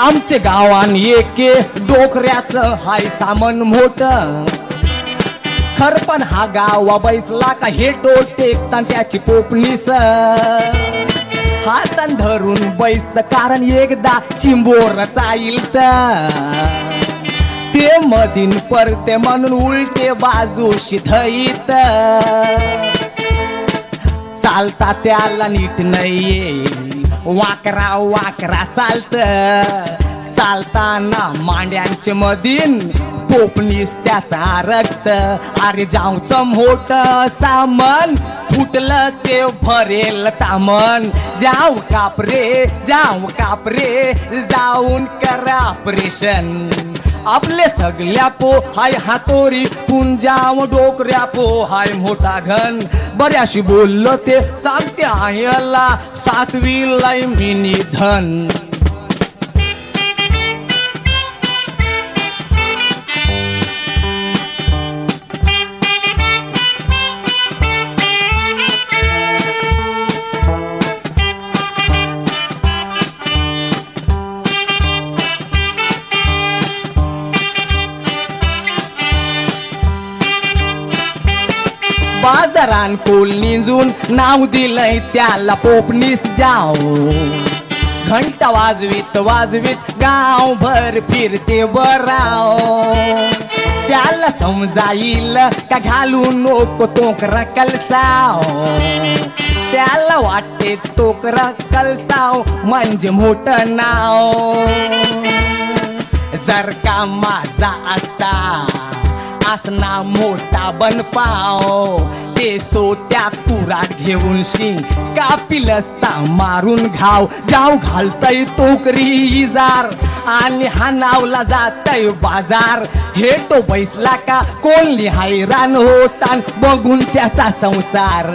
आमचे गावान एके डोकऱ्याचं हाय सामान मोठ खरपण हा गावा बैसला का हे टोल टेकता त्याची पोपणीस हातान धरून बैसत कारण एकदा चिंबोर चाईल ते मधीन परते म्हणून उलटे बाजूशी धईत चालता त्याला नीट नाहीये वाकरा वाकरा चालत चालताना मांड्यांचे मधीन पोपणीस त्याचा रक्त अरे जाऊचं मोठ सामान फुटलं ते भरेल तामन जाऊ कापरे जाऊन करा ऑपरेशन आपले सगळ्या पो हाय हातोरी पुंजाव डोकऱ्या पो हाय मोठा घन बऱ्याशी बोललो ते सांगते आयला 7वी ला मी निधन बाजारान कोल निंजून नाव दिलंय त्याला पोपणीस जाऊ घंटा वाजवीत वाजवीत गाव भर फिरते बराव त्याला समजाईल का घालू नको तोकरा कलसाव त्याला वाटते तोकरा कलसाव म्हणजे मोठं नाव जर का माझा असता असना मोठा बनपाव ते सोत्या कुराट घेऊन शिंग कापिल असता मारून घाव जाऊ घालतय तोकरी इजार आणि हा नावला जातय बाजार हे तो बैसला का कोण हैराण होतान बघून त्याचा संसार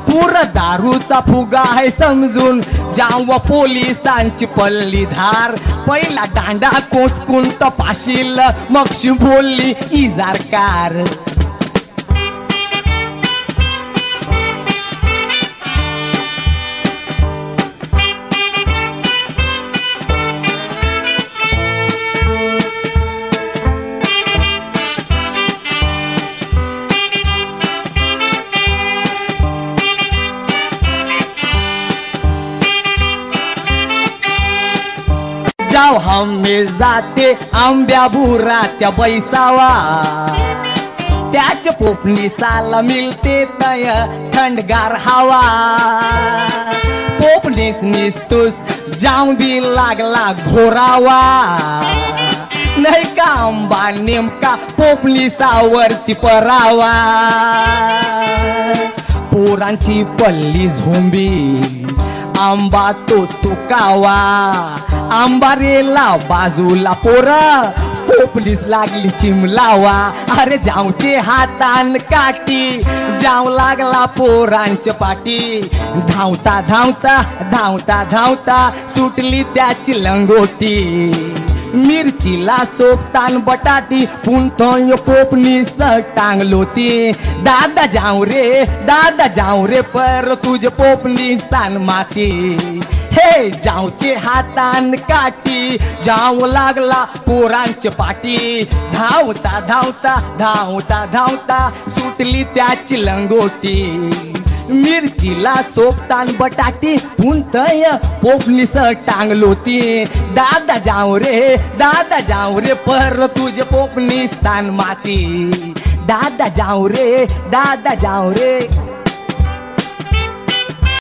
पूर दारूचा फुगा आहे समजून जाव पोलिसांची पल्ली धार पहिला दांडा कोचकून तपाशील मगशी बोलली इजारकार जाव हमे जाते आंब्या बुरा त्या बैसावा त्याच्या पोपणीसाला मिळते तय थंडगार हवा पोपणीस निस्तूस जाऊ बी लागला घोरावा नाही का आंबा नेमका पोपणीसावरती परावा पोरांची पल्ली झोंबी आंबा तो तुकावा आंबारेला बाजूला पोरा पोपलीस लागली चिमलावा अरे जाऊचे हातान काठी जाऊ लागला पोरांच्या पाठी धावता धावता धावता धावता सुटली त्याची लंगोटी मिरचीला सोपतान बटाटी पुंथोय पोपनीस टांगलोती दादा जाऊ रे पर तुझ पोपनीसान माती हे जाऊचे हातान काठी जाऊ लागला पोरांच्या पाठी धावता धावता धावता धावता सुटली त्याची लंगोटी मिरचीला सोपतान बटाटी पुंथय पोपनीस टांगलोती दादा जाऊ रे पर तुझे पोपनीसान माती दादा जाऊ रे